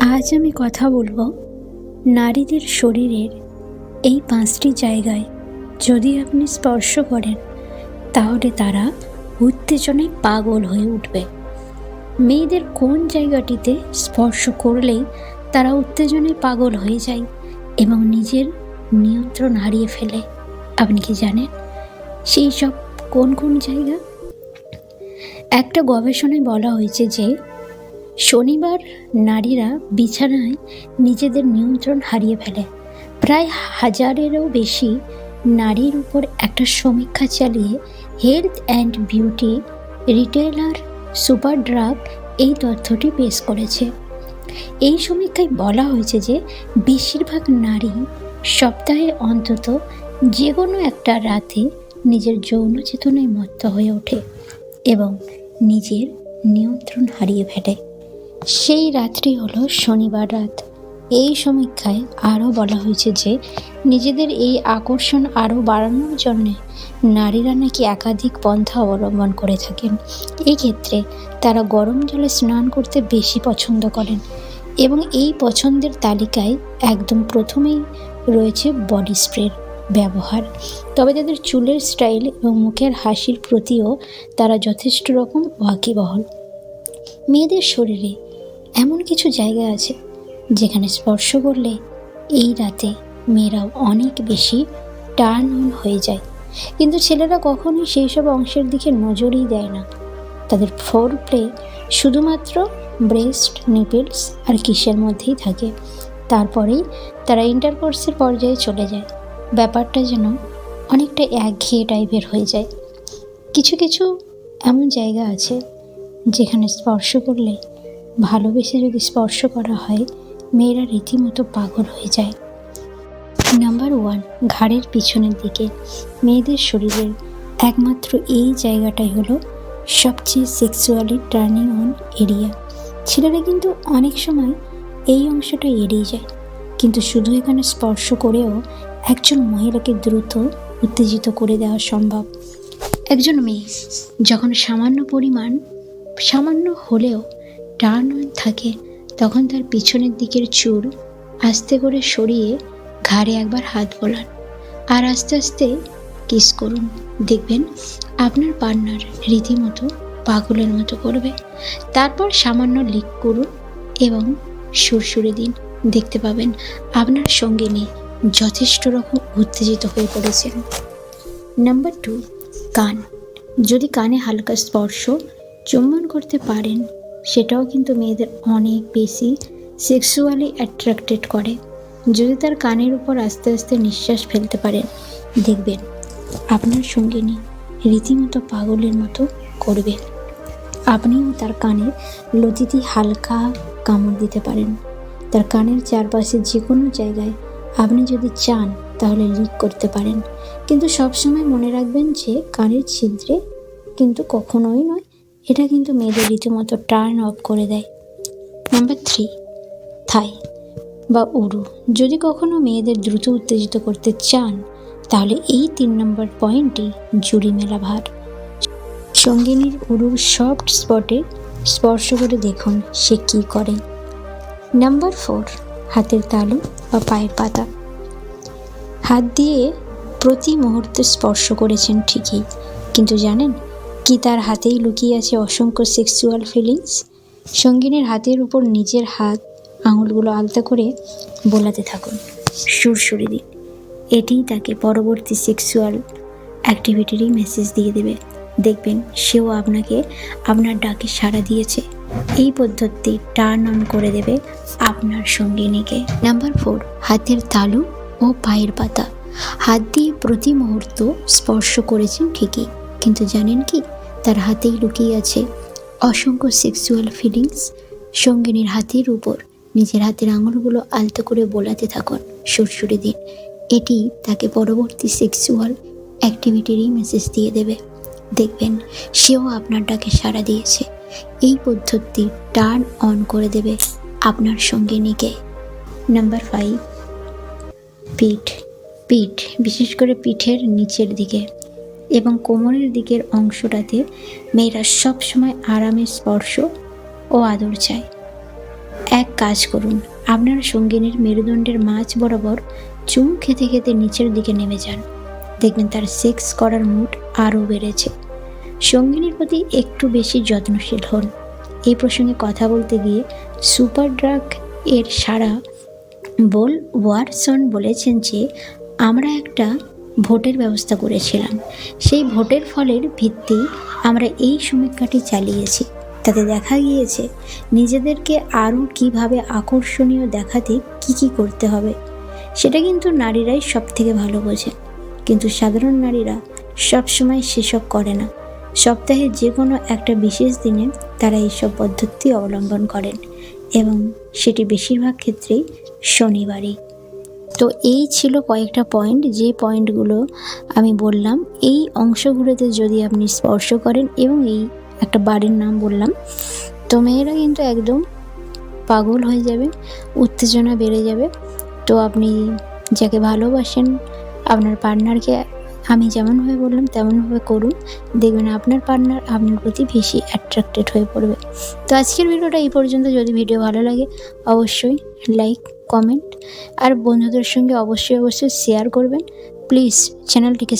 আজ আমি কথা বলবো নারীদের শরীরের এই 5টি জায়গায় যদি আপনি স্পর্শ করেন তাহলে তারা উত্তেজনায় পাগল হয়ে উঠবে। মেয়েদের কোন জায়গাটিতে স্পর্শ করলেই তারা উত্তেজনায় পাগল হয়ে যায় এবং নিজের নিয়ন্ত্রণ হারিয়ে ফেলে? আপনি কি জানেন সেই সব কোন কোন জায়গা? একটা গবেষণায় বলা হয়েছে যে শনিবার নারীরা বিছানায় নিজেদের নিয়ন্ত্রণ হারিয়ে ফেলে। প্রায় 1000-এরও বেশি নারীর উপর একটা সমীক্ষা চালিয়ে হেলথ অ্যান্ড বিউটি রিটেলার সুপারড্রাগ এই তথ্যটি পেশ করেছে। এই সমীক্ষায় বলা হয়েছে যে বেশিরভাগ নারী সপ্তাহে অন্তত যে কোনো একটা রাতে নিজের যৌন চেতনায় মত্ত হয়ে ওঠে এবং নিজের নিয়ন্ত্রণ হারিয়ে ফেলে। সেই রাত্রি হলো শনিবার রাত। এই সমীক্ষায় আরও বলা হয়েছে যে নিজেদের এই আকর্ষণ আরও বাড়ানোর জন্যে নারীরা নাকি একাধিক পন্থা অবলম্বন করে থাকেন। এই ক্ষেত্রে তারা গরম জলে স্নান করতে বেশি পছন্দ করেন এবং এই পছন্দের তালিকায় একদম প্রথমেই রয়েছে বডি স্প্রের ব্যবহার। তবে তাদের চুলের স্টাইল এবং মুখের হাসির প্রতিও তারা যথেষ্ট রকম ওয়াকিবহল। মেয়েদের শরীরে এমন কিছু জায়গা আছে যেখানে স্পর্শ করলে এই রাতে মেয়েরাও অনেক বেশি টার্ন অন হয়ে যায়, কিন্তু ছেলেরা কখনোই সেই সব অংশের দিকে নজরই দেয় না। তাদের ফোর প্লে শুধুমাত্র ব্রেস্ট, নিপলস আর কিসের মধ্যেই থাকে। তারপরেই তারা ইন্টারকোর্সের পর্যায়ে চলে যায়। ব্যাপারটা যেন অনেকটা একঘেয়ে টাইপের হয়ে যায়। কিছু কিছু এমন জায়গা আছে যেখানে স্পর্শ করলে, ভালোবেসে যদি স্পর্শ করা হয়, মেয়েরা রীতিমতো পাগল হয়ে যায়। নাম্বার 1, ঘাড়ের পিছনের দিকে। মেয়েদের শরীরের একমাত্র এই জায়গাটাই হলো সবচেয়ে সেক্সুয়ালি টার্নিং অন এরিয়া। ছেলেরা কিন্তু অনেক সময় এই অংশটা এড়িয়ে যায়, কিন্তু শুধু এখানে স্পর্শ করেও একজন মহিলাকে দ্রুত উত্তেজিত করে দেওয়া সম্ভব। একজন মেয়ে যখন সামান্য হলেও টার্ন অন থাকে, তখন তার পিছনের দিকের চুল আস্তে করে সরিয়ে ঘাড়ে একবার হাত বোলান আর আস্তে আস্তে কিস করুন। দেখবেন আপনার পার্টনার রীতিমতো পাগলের মতো করবে। তারপর সামান্য লিক করুন এবং সুরসুরে দিন। দেখতে পাবেন আপনার সঙ্গিনী যথেষ্ট রকম উত্তেজিত হয়ে পড়েছেন। নাম্বার 2, কান। যদি কানে হালকা স্পর্শ, চুম্বন করতে পারেন, সেটাও কিন্তু মেয়েদের অনেক বেশি সেক্সুয়ালি অ্যাট্রাক্টেড করে। যদি তার কানের উপর আস্তে আস্তে নিঃশ্বাস ফেলতে পারেন, দেখবেন আপনার সঙ্গিনী রীতিমতো পাগলের মতো করবে। আপনিও তার কানের লতিতে হালকা কামড় দিতে পারেন। তার কানের চারপাশে যে কোনো জায়গায় আপনি যদি চান তাহলে লিক করতে পারেন, কিন্তু সবসময় মনে রাখবেন যে কানের ছিদ্রে কিন্তু কখনোই নয়। এটা কিন্তু মেয়েদের রীতিমতো টার্ন অফ করে দেয়। নাম্বার 3, থাই বা উরু। যদি কখনো মেয়েদের দ্রুত উত্তেজিত করতে চান, তাহলে এই 3 নম্বর পয়েন্টই জুড়ি মেলা ভার। সঙ্গিনীর উরুর সফট স্পটে স্পর্শ করে দেখুন সে কী করে। নাম্বার 4, হাতের তালু বা পায়ের পাতা। হাত দিয়ে প্রতি মুহূর্তে স্পর্শ করেছেন ঠিকই, কিন্তু জানেন কি তার হাতেই লুকিয়ে আছে অসংখ্য সেক্সুয়াল ফিলিংস? সঙ্গিনীর হাতের উপর নিজের হাত আঙুলগুলো আলতা করে বোলাতে থাকুন, সুরসুরি দিন। এটিই তাকে পরবর্তী সেক্সুয়াল অ্যাক্টিভিটিরই মেসেজ দিয়ে দেবে। দেখবেন সেও আপনাকে আপনার ডাকে সাড়া দিয়েছে। এই পদ্ধতি টার্ন অন করে দেবে আপনার সঙ্গিনীকে। নাম্বার 4, হাতের তালু ও পায়ের পাতা। হাত দিয়ে প্রতি মুহূর্ত স্পর্শ করেছেন ঠিকই, কিন্তু জানেন কি তার হাতেই লুকিয়ে আছে অসংখ্য সেক্সুয়াল ফিলিংস। সঙ্গিনীর হাতের উপর নিজের হাতের আঙুলগুলো আলতো করে বোলাতে থাকুন, সুরসুরি দিন। এটি তাকে পরবর্তী সেক্সুয়াল অ্যাক্টিভিটিরই মেসেজ দিয়ে দেবে। দেখবেন সেও আপনার ডাকে সাড়া দিয়েছে। এই পদ্ধতি টার্ন অন করে দেবে আপনার সঙ্গিনীকে। নাম্বার 5, পিঠ। বিশেষ করে পিঠের নিচের দিকে এবং কোমরের দিকের অংশটাতে মেয়েরা সবসময় আরামের স্পর্শ ও আদর চায়। এক কাজ করুন, আপনার সঙ্গিনীর মেরুদণ্ডের মাঝ বরাবর চুমু খেতে খেতে নিচের দিকে নেমে যান। দেখবেন তার সেক্স করার মুড আরও বেড়েছে। সঙ্গিনীর প্রতি একটু বেশি যত্নশীল হন। এই প্রসঙ্গে কথা বলতে গিয়ে সুপার ড্রাগ এর সারা বোল ওয়ারসন বলেছেন যে আমরা একটা ভোটের ব্যবস্থা করেছিলাম। সেই ভোটের ফলের ভিত্তি আমরা এই সমীক্ষাটি চালিয়েছি। তাতে দেখা গিয়েছে নিজেদেরকে আরও কীভাবে আকর্ষণীয় দেখাতে কী করতে হবে সেটা কিন্তু নারীরাই সব থেকে ভালো বোঝে। কিন্তু সাধারণ নারীরা সবসময় সেসব করে না। সপ্তাহে যে কোনো একটা বিশেষ দিনে তারা এইসব পদ্ধতি অবলম্বন করেন এবং সেটি বেশিরভাগ ক্ষেত্রেই শনিবারই। তো এই ছিল কয়েকটা পয়েন্ট, যে পয়েন্টগুলো আমি বললাম এই অংশগুলোতে যদি আপনি স্পর্শ করেন এবং এই একটা বাড়ির নাম বললাম, তো মেয়েরা কিন্তু একদম পাগল হয়ে যাবে, উত্তেজনা বেড়ে যাবে। তো আপনি যাকে ভালোবাসেন, আপনার পার্টনারকে আমি যেমনভাবে বললাম তেমনভাবে করুন, দেখবেন আপনার পার্টনার আপনার প্রতি বেশি অ্যাট্রাক্টেড হয়ে পড়বে। তো আজকের ভিডিওটা এই পর্যন্ত। যদি ভিডিও ভালো লাগে অবশ্যই লাইক, কমেন্ট আর বন্ধুদের সঙ্গে অবশ্যই শেয়ার করবেন। প্লিজ চ্যানেলটিকে